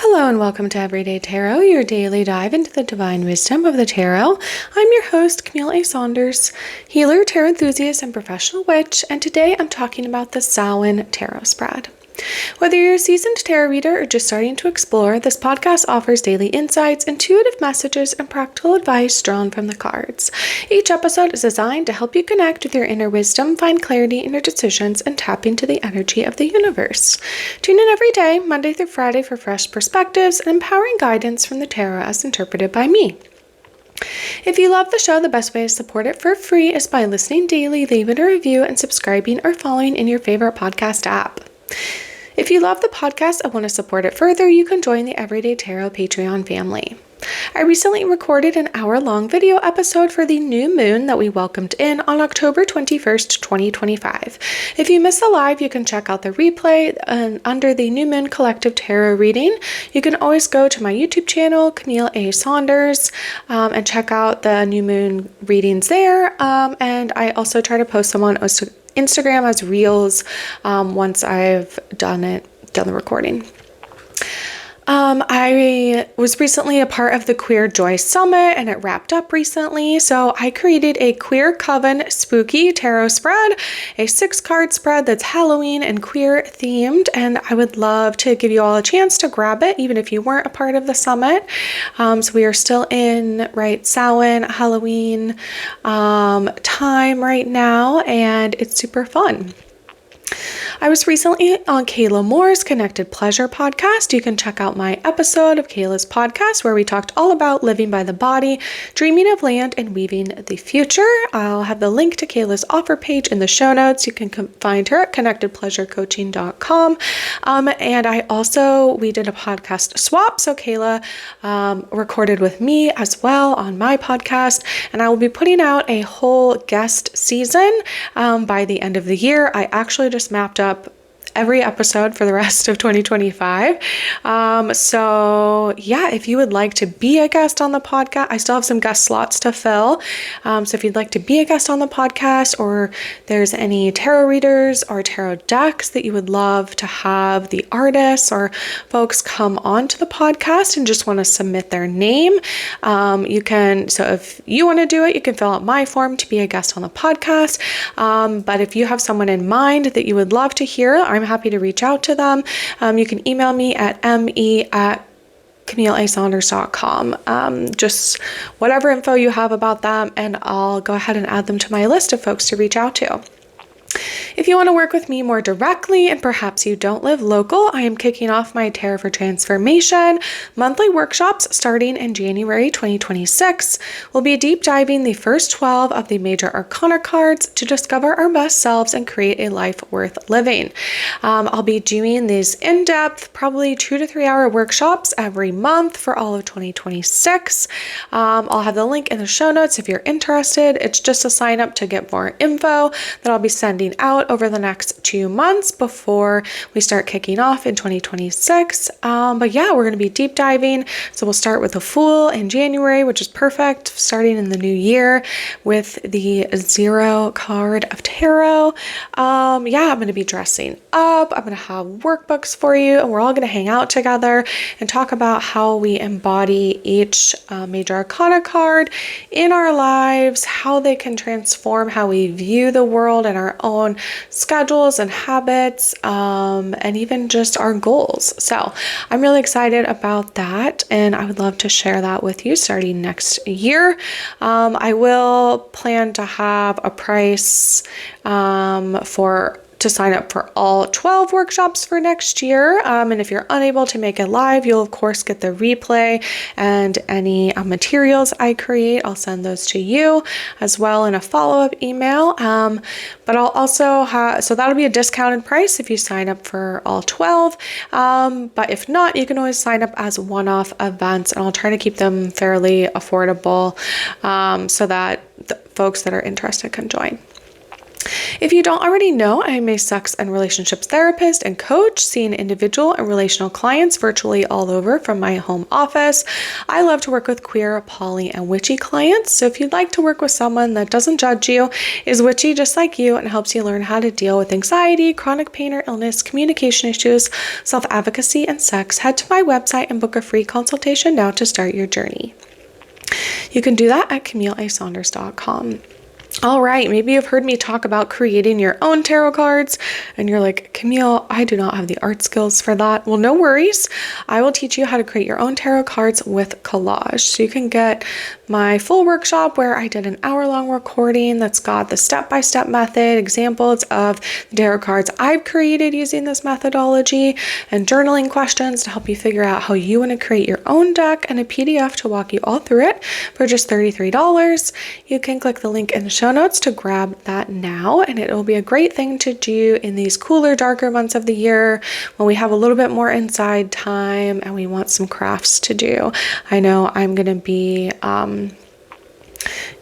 Hello and welcome to Everyday Tarot, your daily dive into the divine wisdom of the tarot. I'm your host, Camille A. Saunders, healer, tarot enthusiast, and professional witch, and today I'm talking about the Samhain Tarot Spread. Whether you're a seasoned tarot reader or just starting to explore, this podcast offers daily insights, intuitive messages, and practical advice drawn from the cards. Each episode is designed to help you connect with your inner wisdom, find clarity in your decisions, and tap into the energy of the universe. Tune in every day, Monday through Friday, for fresh perspectives and empowering guidance from the tarot as interpreted by me. If you love the show, the best way to support it for free is by listening daily, leaving a review, and subscribing or following in your favorite podcast app. If you love the podcast and want to support it further, you can join the Everyday Tarot Patreon family. I recently recorded an hour-long video episode for the new moon that we welcomed in on October 21st, 2025. If you missed the live, you can check out the replay under the New Moon Collective Tarot reading. You can always go to my YouTube channel, Camille A. Saunders, and check out the new moon readings there. And I also try to post them on Instagram as reels once I've done the recording. I was recently a part of the Queer Joy Summit and it wrapped up recently. So I created a Queer Coven Spooky Tarot Spread, a 6-card spread that's Halloween and queer themed. And I would love to give you all a chance to grab it, even if you weren't a part of the summit. So we are still in, Samhain, Halloween time right now, and it's super fun. I was recently on Kayla Moore's Connected Pleasure podcast. You can check out my episode of Kayla's podcast where we talked all about living by the body, dreaming of land, and weaving the future. I'll have the link to Kayla's offer page in the show notes. You can find her at connectedpleasurecoaching.com. And we did a podcast swap. So Kayla recorded with me as well on my podcast, and I will be putting out a whole guest season by the end of the year. I actually just mapped up every episode for the rest of 2025. So yeah, if you would like to be a guest on the podcast, I still have some guest slots to fill. So if you'd like to be a guest on the podcast, or there's any tarot readers or tarot decks that you would love to have the artists or folks come onto the podcast and just want to submit their name, you can. So if you want to do it, you can fill out my form to be a guest on the podcast. But if you have someone in mind that you would love to hear, I'm happy to reach out to them. You can email me at me@CamilleASaunders.com. Just whatever info you have about them, and I'll go ahead and add them to my list of folks to reach out to. If you want to work with me more directly and perhaps you don't live local, I am kicking off my Tarot for Transformation monthly workshops starting in January 2026. We'll be deep diving the first 12 of the major arcana cards to discover our best selves and create a life worth living. I'll be doing these in-depth, probably 2 to 3 hour workshops every month for all of 2026. I'll have the link in the show notes if you're interested. It's just a sign up to get more info that I'll be sending out over the next 2 months before we start kicking off in 2026. But yeah, we're going to be deep diving. So we'll start with a Fool in January, which is perfect, starting in the new year with the 0 card of tarot. I'm going to be dressing up. I'm going to have workbooks for you, and we're all going to hang out together and talk about how we embody each major arcana card in our lives, how they can transform how we view the world and our own schedules and habits, and even just our goals. So I'm really excited about that, and I would love to share that with you starting next year. I will plan to have a price to sign up for all 12 workshops for next year. And if you're unable to make it live, you'll of course get the replay and any materials I create. I'll send those to you as well in a follow-up email. But I'll also so that'll be a discounted price if you sign up for all 12. But if not, you can always sign up as one-off events, and I'll try to keep them fairly affordable so that the folks that are interested can join. If you don't already know, I am a sex and relationships therapist and coach, seeing individual and relational clients virtually all over from my home office. I love to work with queer, poly, and witchy clients. So if you'd like to work with someone that doesn't judge you, is witchy just like you, and helps you learn how to deal with anxiety, chronic pain or illness, communication issues, self-advocacy, and sex, head to my website and book a free consultation now to start your journey. You can do that at CamilleASaunders.com. All right, maybe you've heard me talk about creating your own tarot cards and you're like, Camille, I do not have the art skills for that. Well, no worries. I will teach you how to create your own tarot cards with collage. So you can get my full workshop where I did an hour-long recording that's got the step-by-step method, examples of the tarot cards I've created using this methodology, and journaling questions to help you figure out how you want to create your own deck, and a PDF to walk you all through it for just $33. You can click the link in the show notes to grab that now, and it will be a great thing to do in these cooler, darker months of the year when we have a little bit more inside time and we want some crafts to do. I know I'm going to be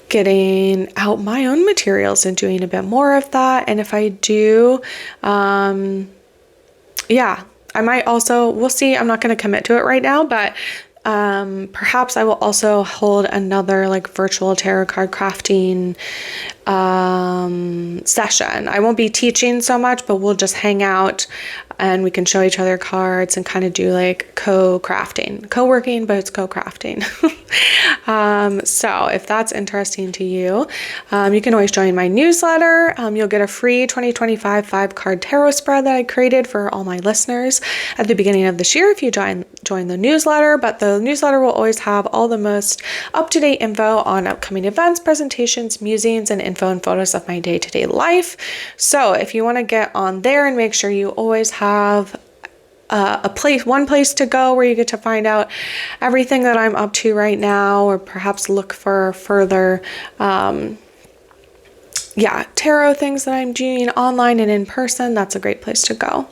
getting out my own materials and doing a bit more of that, and if I do, I might also, we'll see, I'm not going to commit to it right now, but perhaps I will also hold another like virtual tarot card crafting session. I won't be teaching so much, but we'll just hang out and we can show each other cards and kind of do like co-crafting, co-working, but it's co-crafting. So if that's interesting to you, you can always join my newsletter. You'll get a free 2025 5-card tarot spread that I created for all my listeners at the beginning of this year if you join the newsletter. But the newsletter will always have all the most up-to-date info on upcoming events, presentations, musings, and info and photos of my day-to-day life. So if you want to get on there and make sure you always have one place to go where you get to find out everything that I'm up to right now, or perhaps look for further tarot things that I'm doing online and in person, that's a great place to go.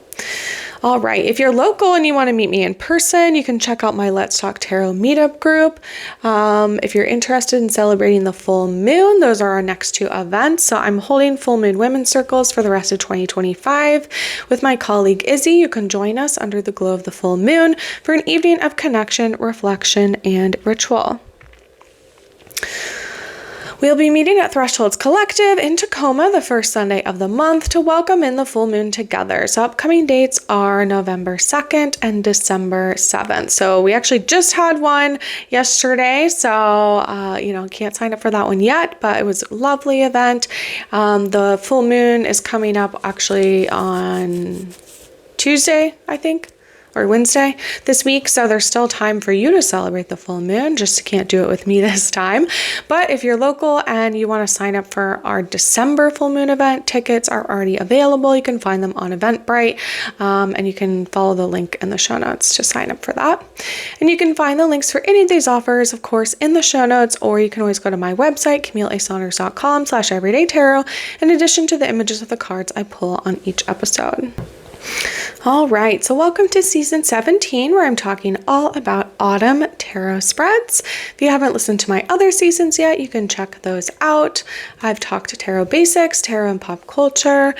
All right, if you're local and you want to meet me in person, you can check out my Let's Talk Tarot meetup group. If you're interested in celebrating the full moon, those are our next 2 events. So I'm holding full moon women's circles for the rest of 2025 with my colleague Izzy. You can join us under the glow of the full moon for an evening of connection, reflection, and ritual. We'll be meeting at Thresholds Collective in Tacoma the first Sunday of the month to welcome in the full moon together. So upcoming dates are November 2nd and December 7th. So we actually just had one yesterday, so can't sign up for that one yet, but it was a lovely event. The full moon is coming up actually on Tuesday, I think, or Wednesday this week, so there's still time for you to celebrate the full moon, just can't do it with me this time. But if you're local and you want to sign up for our December full moon event, tickets are already available. You can find them on Eventbrite, and you can follow the link in the show notes to sign up for that. And you can find the links for any of these offers, of course, in the show notes, or you can always go to my website, CamilleASaunders.com/everydaytarot, in addition to the images of the cards I pull on each episode. All right, so welcome to season 17, where I'm talking all about autumn tarot spreads. If you haven't listened to my other seasons yet, you can check those out. I've talked tarot basics, tarot and pop culture.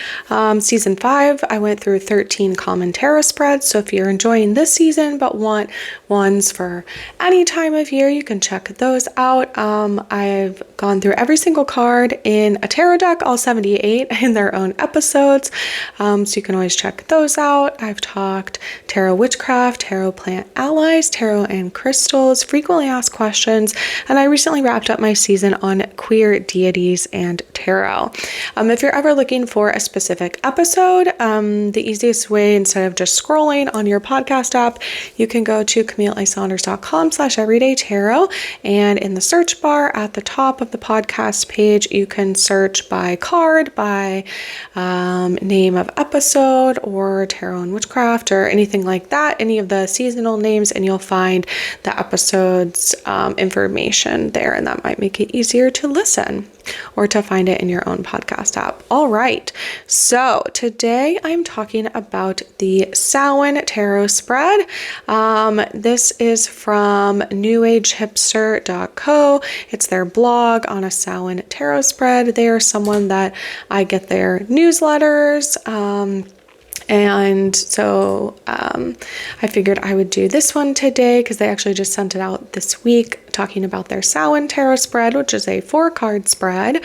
Season 5, I went through 13 common tarot spreads. So if you're enjoying this season but want ones for any time of year, you can check those out. I've gone through every single card in a tarot deck, all 78 in their own episodes. So you can always check those out. I've talked tarot witchcraft, tarot plant allies, tarot and crystals, frequently asked questions, and I recently wrapped up my season on queer deities and tarot. If you're ever looking for a specific episode, the easiest way, instead of just scrolling on your podcast app, you can go to CamilleASaunders.com/everydaytarot, and in the search bar at the top of the podcast page, you can search by card, by name of episode, or or tarot and witchcraft or anything like that, any of the seasonal names, and you'll find the episode's information there, and that might make it easier to listen or to find it in your own podcast app. All right, so today I'm talking about the Samhain Tarot Spread. This is from Age Hipster.co. It's their blog on a Samhain Tarot Spread. They are someone that I get their newsletters. And so I figured I would do this one today because they actually just sent it out this week, talking about their Samhain Tarot Spread, which is a 4-card spread.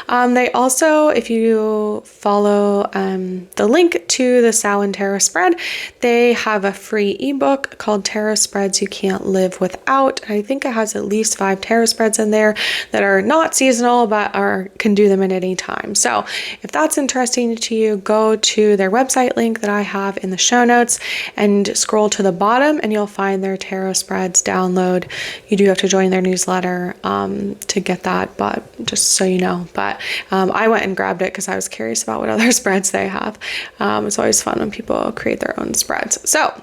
They also, if you follow the link to the Samhain Tarot Spread, they have a free ebook called Tarot Spreads You Can't Live Without. I think it has at least 5 tarot spreads in there that are not seasonal, but can do them at any time. So if that's interesting to you, go to their website link that I have in the show notes and scroll to the bottom and you'll find their tarot spreads download. You do have to join their newsletter to get that, but just so you know. But I went and grabbed it because I was curious about what other spreads they have. It's always fun when people create their own spreads. So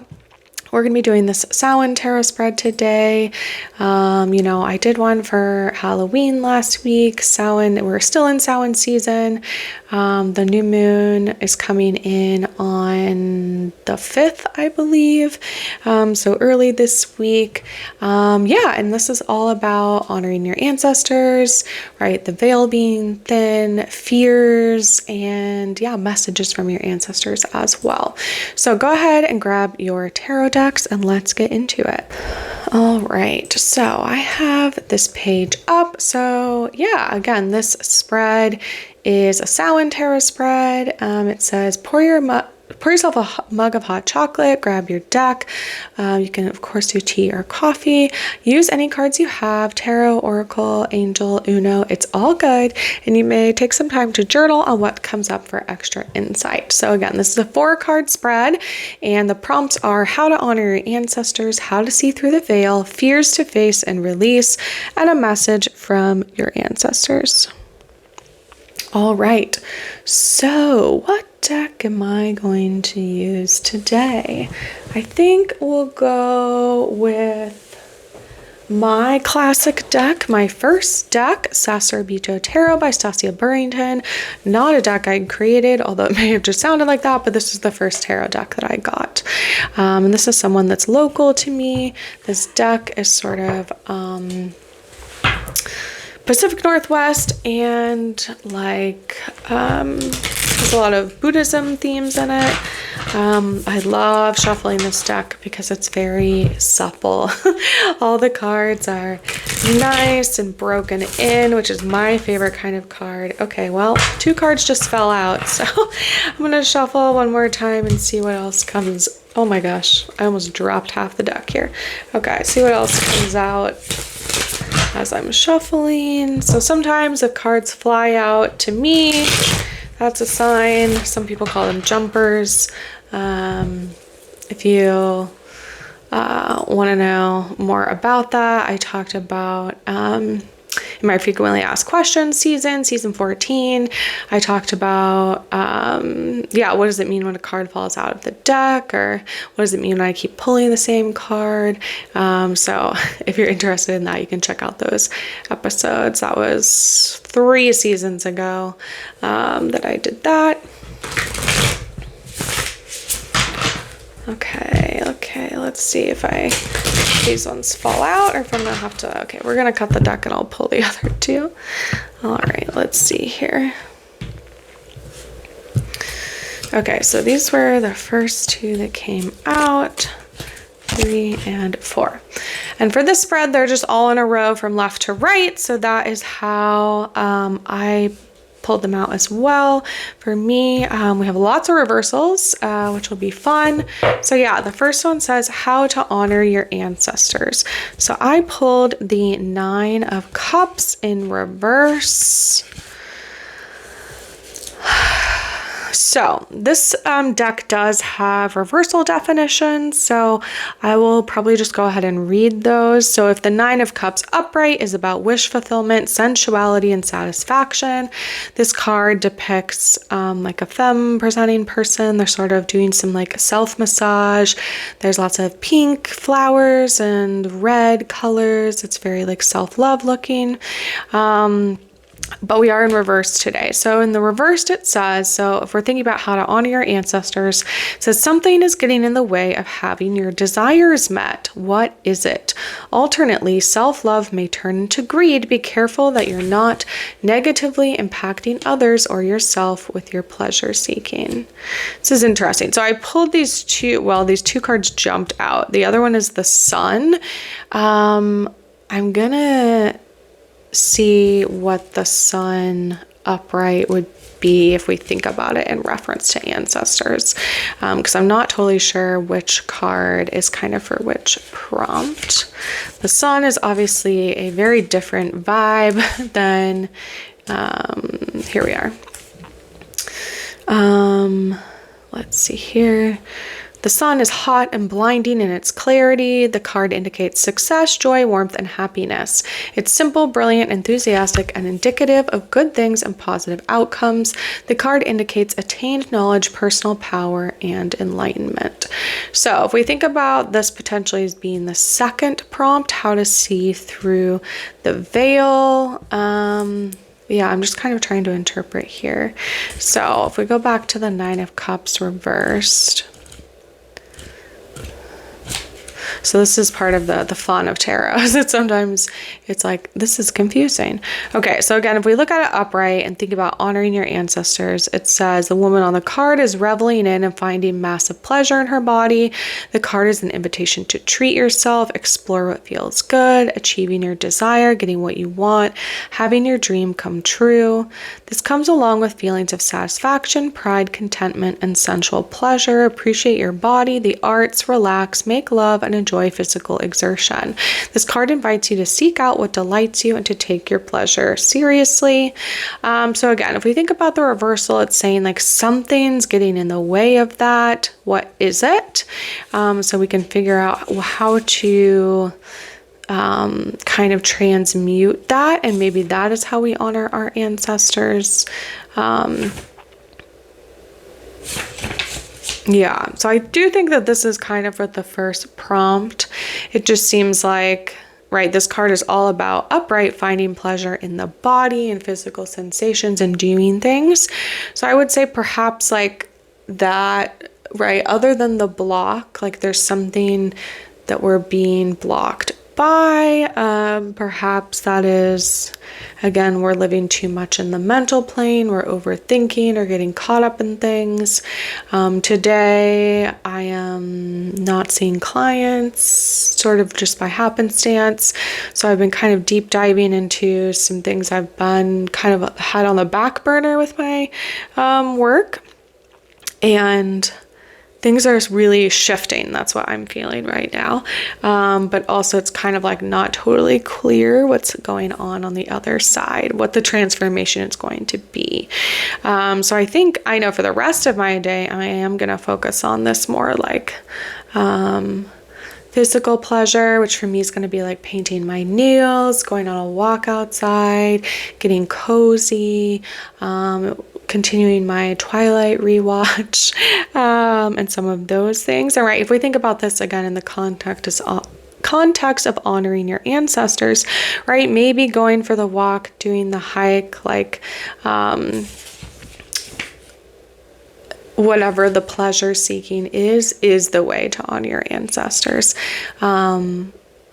we're going to be doing this Samhain Tarot Spread today. I did one for Halloween last week. Samhain, we're still in Samhain season. The new moon is coming in on the 5th, I believe. So early this week. And this is all about honoring your ancestors, right? The veil being thin, fears, and messages from your ancestors as well. So go ahead and grab your tarot decks and let's get into it. All right, so I have this page up. So again, this spread is a Samhain Tarot Spread. It says pour yourself a mug of hot chocolate, grab your deck. You can, of course, do tea or coffee. Use any cards you have, tarot, oracle, angel, Uno. It's all good. And you may take some time to journal on what comes up for extra insight. So again, this is a 4-card spread, and the prompts are how to honor your ancestors, how to see through the veil, fears to face and release, and a message from your ancestors. All right, so what deck am I going to use today? I think we'll go with my classic deck, my first deck, Sacerdotal Tarot by Stasia Burrington. Not a deck I created, although it may have just sounded like that, but this is the first tarot deck that I got. And this is someone that's local to me. This deck is sort of Pacific Northwest, and there's a lot of Buddhism themes in it. I love shuffling this deck because it's very supple. All the cards are nice and broken in, which is my favorite kind of card. Okay, well, 2 cards just fell out, so I'm gonna shuffle one more time and see what else comes. Oh my gosh, I almost dropped half the deck here. Okay, see what else comes out as I'm shuffling. So sometimes if cards fly out to me, that's a sign. Some people call them jumpers. If you want to know more about that, I talked about in my frequently asked questions season 14, I talked about, what does it mean when a card falls out of the deck, or what does it mean when I keep pulling the same card? So if you're interested in that, you can check out those episodes. That was 3 seasons ago that I did that. Okay, let's see if these ones fall out or if I'm gonna have to, okay, we're gonna cut the deck and I'll pull the other 2. All right, let's see here. Okay, so these were the first 2 that came out, 3 and 4. And for this spread, they're just all in a row from left to right. So that is how I pulled them out as well. For me, we have lots of reversals, which will be fun. So the first one says how to honor your ancestors. So I pulled the 9 of Cups in reverse. So this deck does have reversal definitions, so I will probably just go ahead and read those. So if the Nine of Cups upright is about wish fulfillment, sensuality, and satisfaction, this card depicts like a femme presenting person. They're sort of doing some like self-massage. There's lots of pink flowers and red colors. It's very like self-love looking. But we are in reverse today. So in the reversed it says, so if we're thinking about how to honor your ancestors, it says something is getting in the way of having your desires met. What is it? Alternately, self-love may turn into greed. Be careful that you're not negatively impacting others or yourself with your pleasure seeking. This is interesting. So I pulled these two, well, these two cards jumped out. The other one is the Sun. I'm gonna see what the Sun upright would be if we think about it in reference to ancestors, because I'm not totally sure which card is kind of for which prompt. The Sun is obviously a very different vibe than here we are. Let's see here. The Sun is hot and blinding in its clarity. The card indicates success, joy, warmth, and happiness. It's simple, brilliant, enthusiastic, and indicative of good things and positive outcomes. The card indicates attained knowledge, personal power, and enlightenment. So if we think about this potentially as being the second prompt, how to see through the veil, yeah, I'm just kind of trying to interpret here. So if we go back to the Nine of Cups reversed, so this is part of the fun of tarot, is that sometimes it's like, this is confusing. Okay, so again, if we look at it upright and think about honoring your ancestors, it says the woman on the card is reveling in and finding massive pleasure in her body. The card is an invitation to treat yourself, explore what feels good, achieving your desire, getting what you want, having your dream come true. This comes along with feelings of satisfaction, pride, contentment, and sensual pleasure. Appreciate your body, the arts, relax, make love, and enjoy physical exertion. This card invites you to seek out what delights you and to take your pleasure seriously. So again, if we think about the reversal, it's saying like something's getting in the way of that. What is it? So we can figure out how to kind of transmute that, and maybe that is how we honor our ancestors. Yeah, so I do think that this is kind of with the first prompt. It just seems like, right, this card is all about upright, finding pleasure in the body and physical sensations and doing things. So I would say perhaps like that, right, other than the block, like there's something that we're being blocked by. Perhaps that is, again, we're living too much in the mental plane, we're overthinking or getting caught up in things. Today I am not seeing clients sort of just by happenstance, so I've been kind of deep diving into some things I've been kind of had on the back burner with my work, and things are really shifting. That's what I'm feeling right now. But also it's kind of like not totally clear what's going on the other side, what the transformation is going to be. So I think I know for the rest of my day, I am going to focus on this more like physical pleasure, which for me is going to be like painting my nails, going on a walk outside, getting cozy, continuing my Twilight rewatch, and some of those things. All right, if we think about this again in the context of honoring your ancestors, right? Maybe going for the walk, doing the hike, like whatever the pleasure seeking is the way to honor your ancestors.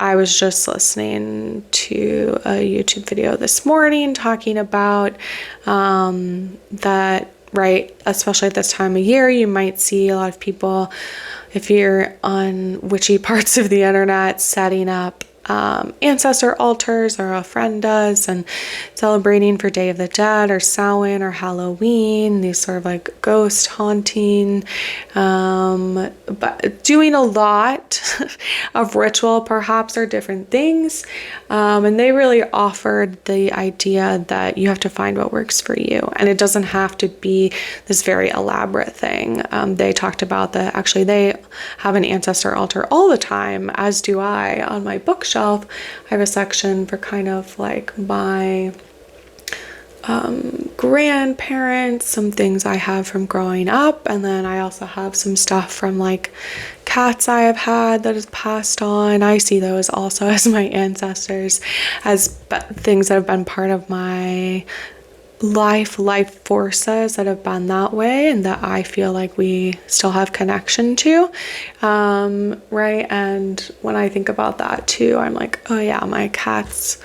I was just listening to a YouTube video this morning talking about that, right, especially at this time of year, you might see a lot of people, if you're on witchy parts of the internet, setting up ancestor altars, or a friend does, and celebrating for Day of the Dead or Samhain or Halloween, these sort of like ghost haunting, but doing a lot of ritual perhaps, or different things. And they really offered the idea that you have to find what works for you, and it doesn't have to be this very elaborate thing. They talked about that actually they have an ancestor altar all the time, as do I. On my bookshelf I have a section for kind of like my grandparents, some things I have from growing up, and then I also have some stuff from like cats I have had that has passed on. I see those also as my ancestors, as things that have been part of my life forces that have been that way, and that I feel like we still have connection to, right? And when I think about that too, I'm like, oh yeah, my cats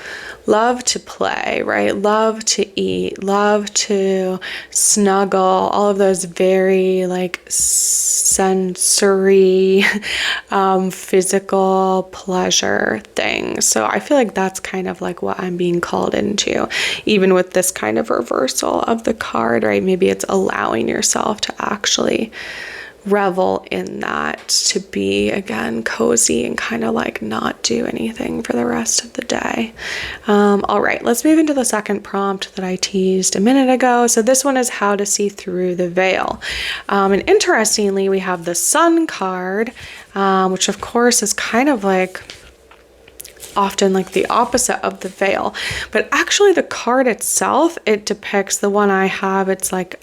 love to play, right? Love to eat, love to snuggle, all of those very like sensory, physical pleasure things. So I feel like that's kind of like what I'm being called into, even with this kind of reversal of the card, right? Maybe it's allowing yourself to actually revel in that, to be again cozy and kind of like not do anything for the rest of the day. All right, let's move into the second prompt that I teased a minute ago. So this one is how to see through the veil. And interestingly, we have the Sun card, which of course is kind of like often like the opposite of the veil, but actually the card itself, it depicts, the one I have, it's like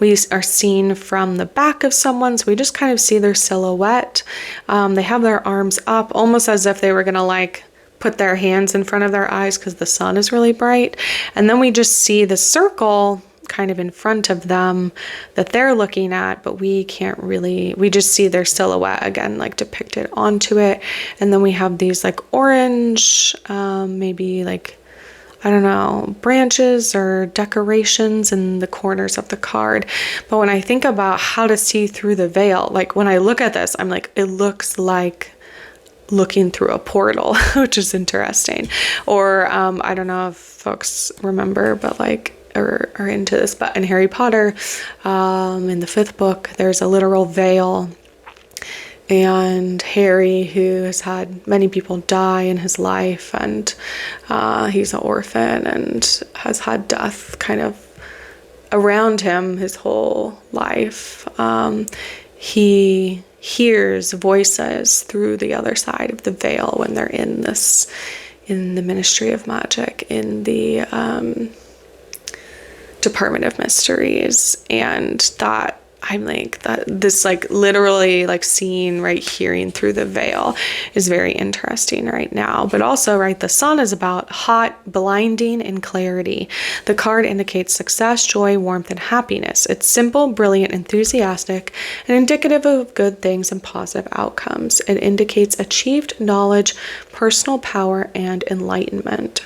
we are seen from the back of someone, so we just kind of see their silhouette. They have their arms up almost as if they were gonna like put their hands in front of their eyes because the sun is really bright, and then we just see the circle kind of in front of them that they're looking at, but we can't really, we just see their silhouette again like depicted onto it. And then we have these like orange, maybe like, I don't know, branches or decorations in the corners of the card. But when I think about how to see through the veil, like when I look at this, I'm like, it looks like looking through a portal, which is interesting. Or I don't know if folks remember, but like, or are into this, but in Harry Potter, in the 5th book, there's a literal veil, and Harry, who has had many people die in his life, and he's an orphan and has had death kind of around him his whole life, he hears voices through the other side of the veil when they're in the Ministry of Magic, in the Department of Mysteries. And that, I'm like, that this like literally like seeing, right, hearing through the veil is very interesting right now. But also, right, the sun is about hot, blinding, and clarity. The card indicates success, joy, warmth, and happiness. It's simple, brilliant, enthusiastic, and indicative of good things and positive outcomes. It indicates achieved knowledge, personal power, and enlightenment.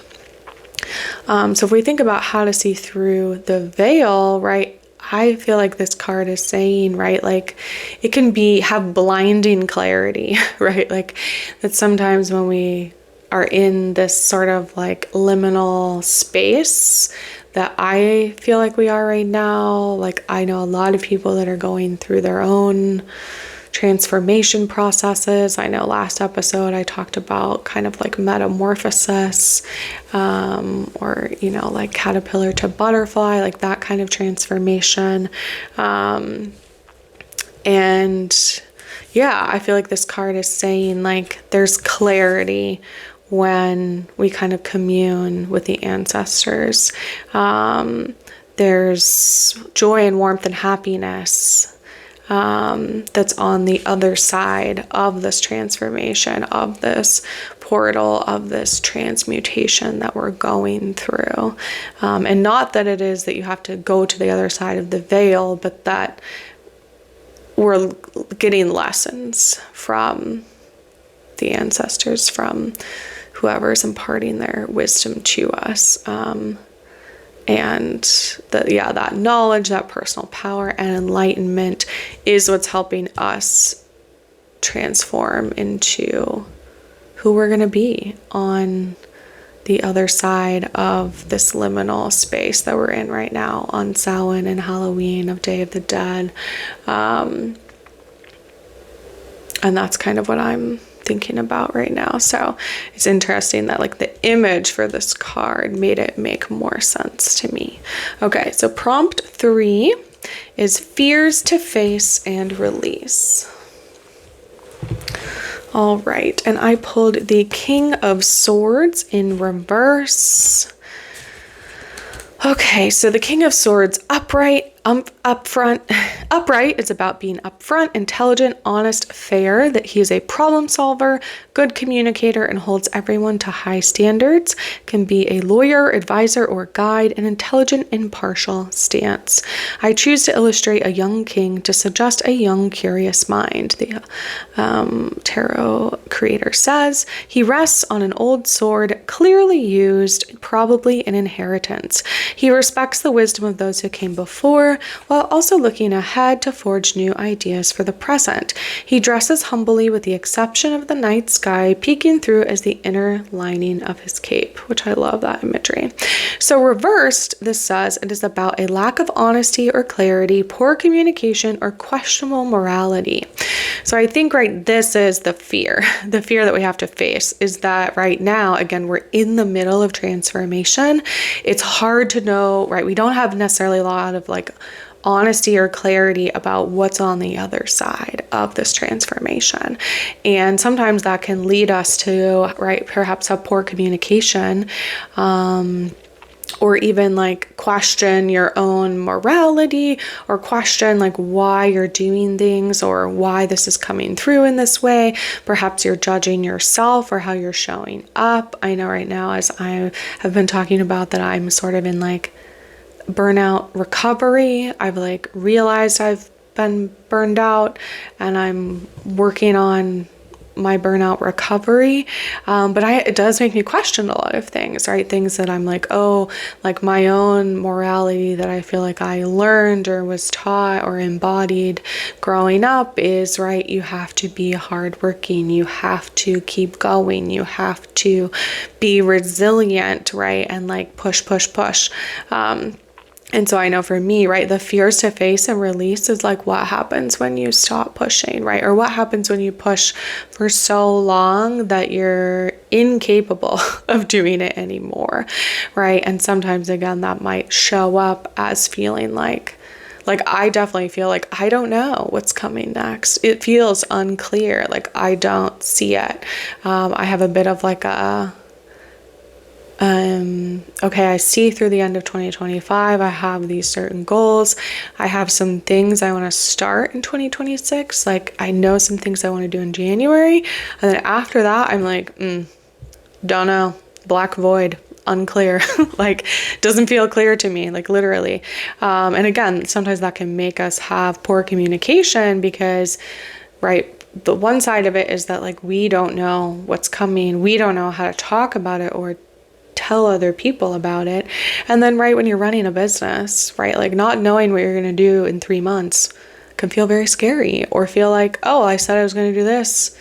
So if we think about how to see through the veil, right, I feel like this card is saying, right, like it can have blinding clarity, right? Like that sometimes when we are in this sort of like liminal space that I feel like we are right now, like I know a lot of people that are going through their own transformation processes. I know last episode I talked about kind of like metamorphosis, or, you know, like caterpillar to butterfly, like that kind of transformation. And yeah, I feel like this card is saying like there's clarity when we kind of commune with the ancestors. There's joy and warmth and happiness that's on the other side of this transformation, of this portal, of this transmutation that we're going through. And not that it is that you have to go to the other side of the veil, but that we're getting lessons from the ancestors, from whoever's imparting their wisdom to us. And that knowledge, that personal power and enlightenment is what's helping us transform into who we're going to be on the other side of this liminal space that we're in right now on Samhain and Halloween of Day of the Dead. And that's kind of what I'm thinking about right now. So it's interesting that like the image for this card made it make more sense to me. Okay, so prompt 3 is fears to face and release. All right, and I pulled the King of Swords in reverse. Okay, so the King of Swords upright, upright is about being upfront, intelligent, honest, fair, that he is a problem solver, good communicator, and holds everyone to high standards, can be a lawyer, advisor, or guide, an intelligent, impartial stance. I choose to illustrate a young king to suggest a young, curious mind, the tarot creator says. He rests on an old sword, clearly used, probably an inheritance. He respects the wisdom of those who came before, while also looking ahead to forge new ideas for the present. He dresses humbly with the exception of the night sky peeking through as the inner lining of his cape, which I love that imagery. So reversed, this says it is about a lack of honesty or clarity, poor communication, or questionable morality. So I think, right, this is the fear that we have to face is that right now, again, we're in the middle of transformation. It's hard to know, right? We don't have necessarily a lot of like honesty or clarity about what's on the other side of this transformation. And sometimes that can lead us to, right, perhaps have poor communication, or even like question your own morality, or question like why you're doing things or why this is coming through in this way. Perhaps you're judging yourself or how you're showing up. I know right now, as I have been talking about, that I'm sort of in like burnout recovery. I've like realized I've been burned out and I'm working on my burnout recovery. But it does make me question a lot of things, right? Things that I'm like, oh, like my own morality that I feel like I learned or was taught or embodied growing up is, right, you have to be hardworking, you have to keep going, you have to be resilient, right? And like push. And so I know for me, right, the fears to face and release is like what happens when you stop pushing, right? Or what happens when you push for so long that you're incapable of doing it anymore, right? And sometimes, again, that might show up as feeling like I definitely feel like I don't know what's coming next. It feels unclear, like I don't see it. I have a bit of like a okay, I see through the end of 2025, I have these certain goals. I have some things I want to start in 2026. Like I know some things I want to do in January. And then after that, I'm like, don't know, black void, unclear, like doesn't feel clear to me, like literally. And again, sometimes that can make us have poor communication because, right, the one side of it is that like we don't know what's coming. We don't know how to talk about it or tell other people about it. And then, right, when you're running a business, right, like not knowing what you're going to do in 3 months can feel very scary, or feel like, oh, I said I was going to do this,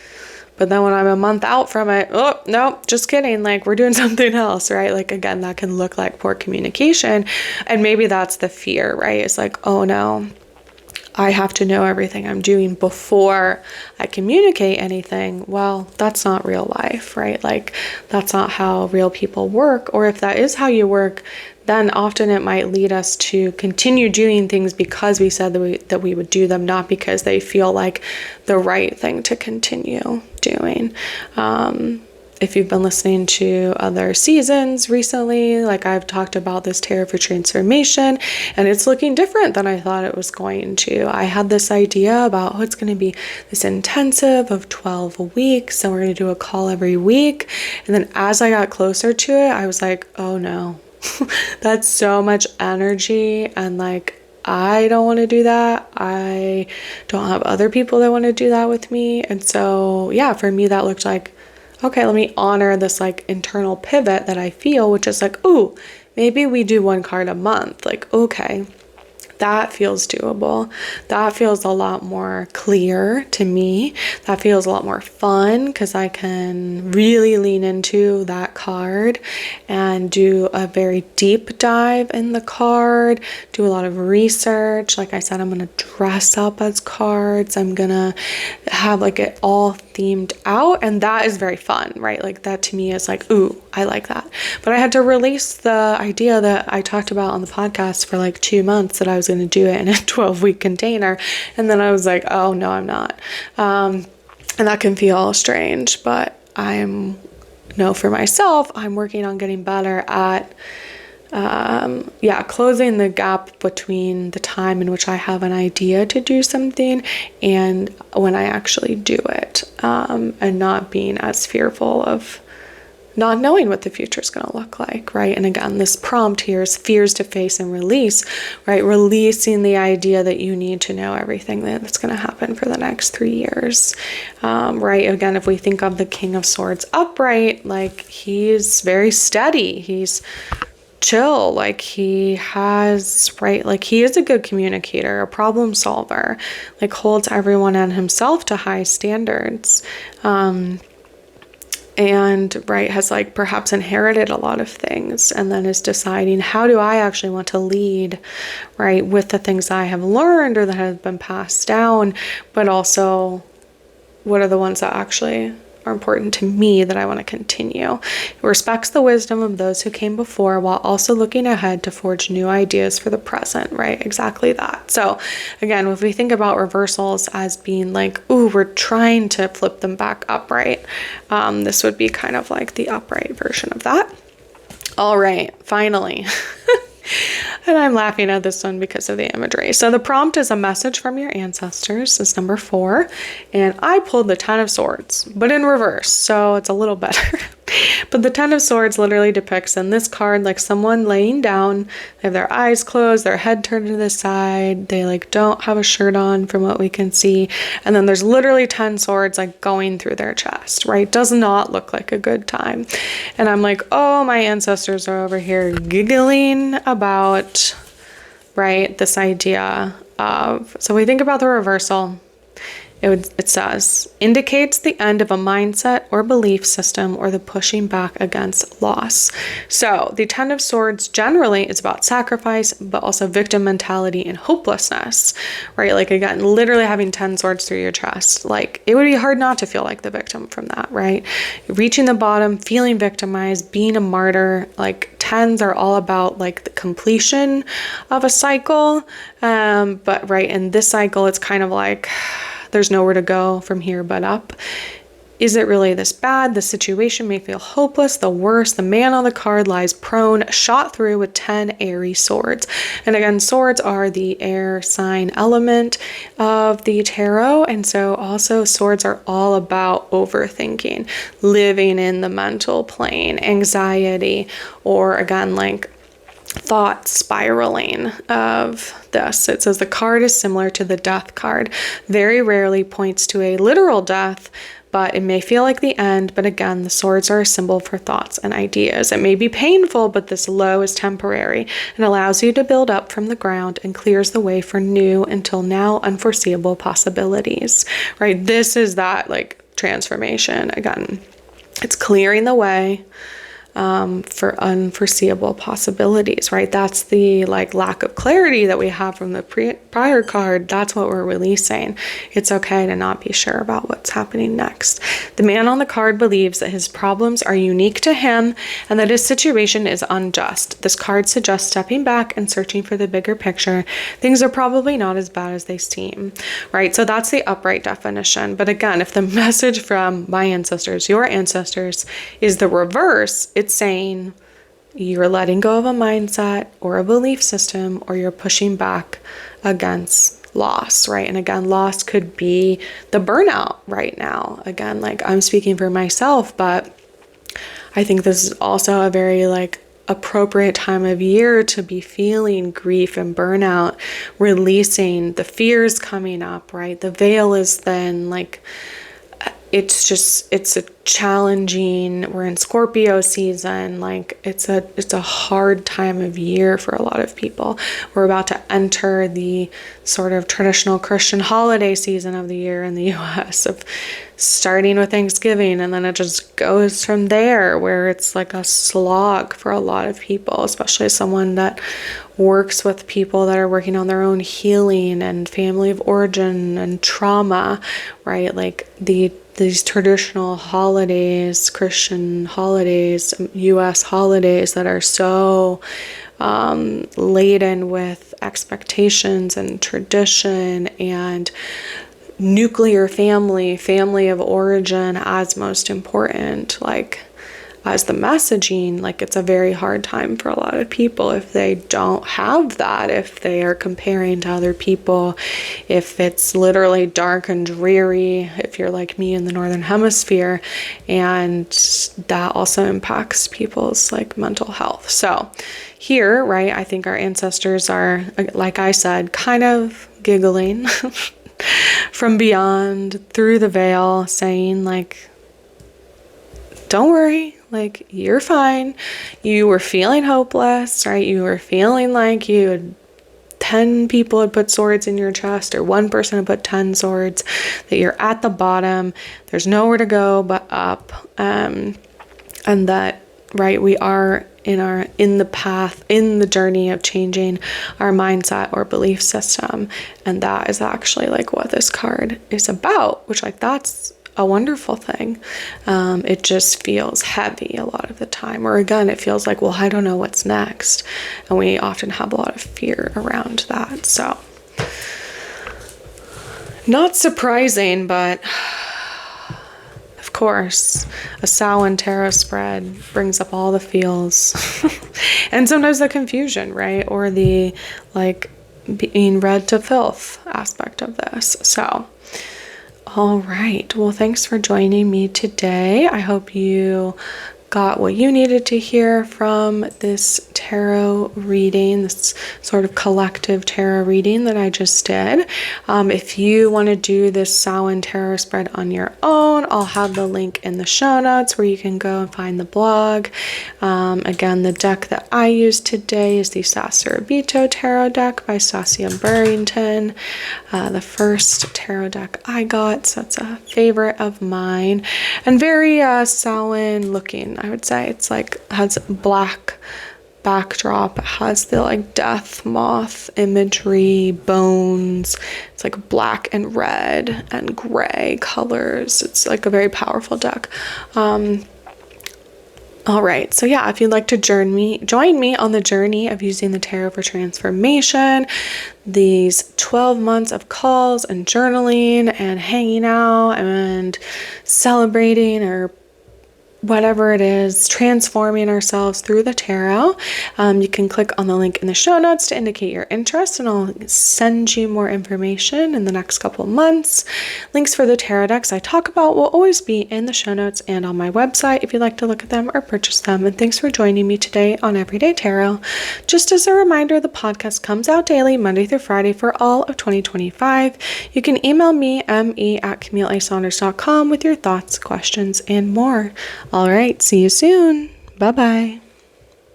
but then when I'm a month out from it, oh, no, just kidding. Like we're doing something else, right? Like, again, that can look like poor communication. And maybe that's the fear, right? It's like, oh no, I have to know everything I'm doing before I communicate anything. Well, that's not real life, right? Like that's not how real people work. Or if that is how you work, then often it might lead us to continue doing things because we said that we would do them, not because they feel like the right thing to continue doing. If you've been listening to other seasons recently, like I've talked about this tarot for transformation, and it's looking different than I thought it was going to. I had this idea about, it's going to be this intensive of 12 weeks, and we're going to do a call every week. And then as I got closer to it, I was like, oh no, that's so much energy, and like I don't want to do that. I don't have other people that want to do that with me. And so yeah, for me that looked like, okay, let me honor this like internal pivot that I feel, which is like, ooh, maybe we do one card a month. Like, okay, That feels doable. That feels a lot more clear to me. That feels a lot more fun because I can really lean into that card and do a very deep dive in the card, do a lot of research. Like I said, I'm going to dress up as cards. I'm going to have like it all themed out. And that is very fun, right? Like that to me is like, ooh, I like that. But I had to release the idea that I talked about on the podcast for like 2 months that I was going to do it in a 12-week container. And then I was like, oh, no, I'm not. And that can feel strange, but for myself, I'm working on getting better at closing the gap between the time in which I have an idea to do something and when I actually do it, and not being as fearful of not knowing what the future is going to look like, right? And again, this prompt here is fears to face and release, right? Releasing the idea that you need to know everything that's going to happen for the next 3 years, right? Again, if we think of the King of Swords upright, like he's very steady, he's chill, like he has, right? Like he is a good communicator, a problem solver, like holds everyone and himself to high standards. And right, has like perhaps inherited a lot of things and then is deciding, how do I actually want to lead, right, with the things I have learned or that have been passed down, but also what are the ones that actually are important to me that I want to continue. It respects the wisdom of those who came before while also looking ahead to forge new ideas for the present, right? Exactly that. So again, if we think about reversals as being like, ooh, we're trying to flip them back upright, this would be kind of like the upright version of that. All right, finally. And I'm laughing at this one because of the imagery. So the prompt is a message from your ancestors, is number 4. And I pulled the 10 of Swords, but in reverse. So it's a little better. But the 10 of Swords literally depicts in this card like someone laying down. They have their eyes closed, their head turned to the side. They like don't have a shirt on from what we can see. And then there's literally 10 swords like going through their chest, right? Does not look like a good time. And I'm like, oh, my ancestors are over here giggling about, right, this idea of, so we think about the reversal. It says, indicates the end of a mindset or belief system or the pushing back against loss. So the 10 of Swords generally is about sacrifice, but also victim mentality and hopelessness, right? Like again, literally having 10 swords through your chest. Like it would be hard not to feel like the victim from that, right? Reaching the bottom, feeling victimized, being a martyr. Like 10s are all about like the completion of a cycle. But right in this cycle, it's kind of like, there's nowhere to go from here but up. Is it really this bad? The situation may feel hopeless. The worst, the man on the card lies prone, shot through with 10 airy swords. And again, swords are the air sign element of the tarot. And so also swords are all about overthinking, living in the mental plane, anxiety, or again, like thought spiraling of this. It says the card is similar to the death card. Very rarely points to a literal death, but it may feel like the end. But again, the swords are a symbol for thoughts and ideas. It may be painful, but this low is temporary and allows you to build up from the ground and clears the way for new, until now unforeseeable possibilities, right? This is that like transformation. Again, it's clearing the way for unforeseeable possibilities, right? That's the like lack of clarity that we have from the prior card. That's what we're releasing. It's okay to not be sure about what's happening next. The man on the card believes that his problems are unique to him and that his situation is unjust. This card suggests stepping back and searching for the bigger picture. Things are probably not as bad as they seem, right? So that's the upright definition. But again, if the message from my ancestors, your ancestors, is the reverse, it's saying you're letting go of a mindset or a belief system, or you're pushing back against loss, right? And again, loss could be the burnout right now. Again, like I'm speaking for myself, but I think this is also a very like appropriate time of year to be feeling grief and burnout, releasing the fears coming up, right? The veil is thin, like it's a challenging, we're in Scorpio season, like it's a hard time of year for a lot of people. We're about to enter the sort of traditional Christian holiday season of the year in the US, of starting with Thanksgiving, and then it just goes from there, where it's like a slog for a lot of people, especially someone that works with people that are working on their own healing and family of origin and trauma, right? Like these traditional holidays, Christian holidays, US holidays that are so laden with expectations and tradition and nuclear family of origin as most important, like as the messaging, like it's a very hard time for a lot of people if they don't have that, if they are comparing to other people, if it's literally dark and dreary, if you're like me in the Northern Hemisphere, and that also impacts people's like mental health. So here, right, I think our ancestors are, like I said, kind of giggling from beyond, through the veil, saying like, don't worry, like you're fine. You were feeling hopeless, right? You were feeling like 10 people had put swords in your chest, or one person had put 10 swords, that you're at the bottom, there's nowhere to go but up, and that, right, we are in the path, in the journey of changing our mindset or belief system. And that is actually like what this card is about, which, like, that's a wonderful thing. It just feels heavy a lot of the time, or again, it feels like, well, I don't know what's next. And we often have a lot of fear around that. So not surprising, but of course, a Samhain Tarot spread brings up all the feels and sometimes the confusion, right? Or the like being read to filth aspect of this. So, all right. Well, thanks for joining me today. I hope you got what you needed to hear from this tarot reading, this sort of collective tarot reading that I just did. If you want to do this Samhain Tarot spread on your own, I'll have the link in the show notes where you can go and find the blog. Again, the deck that I used today is the Sacerobito Tarot deck by Stacia Burrington, the first tarot deck I got, so it's a favorite of mine, and very Samhain looking, I would say. It's like, has black backdrop, it has the like death moth imagery, bones, it's like black and red and gray colors. It's like a very powerful deck. All right, so yeah, if you'd like to join me on the journey of using the tarot for transformation, these 12 months of calls and journaling and hanging out and celebrating, or whatever it is, transforming ourselves through the tarot, you can click on the link in the show notes to indicate your interest, and I'll send you more information in the next couple of months. Links for the tarot decks I talk about will always be in the show notes and on my website if you'd like to look at them or purchase them. And thanks for joining me today on Everyday Tarot. Just as a reminder, the podcast comes out daily, Monday through Friday, for all of 2025. You can email me, me@CamilleASaunders.com, with your thoughts, questions, and more. All right, see you soon. Bye-bye.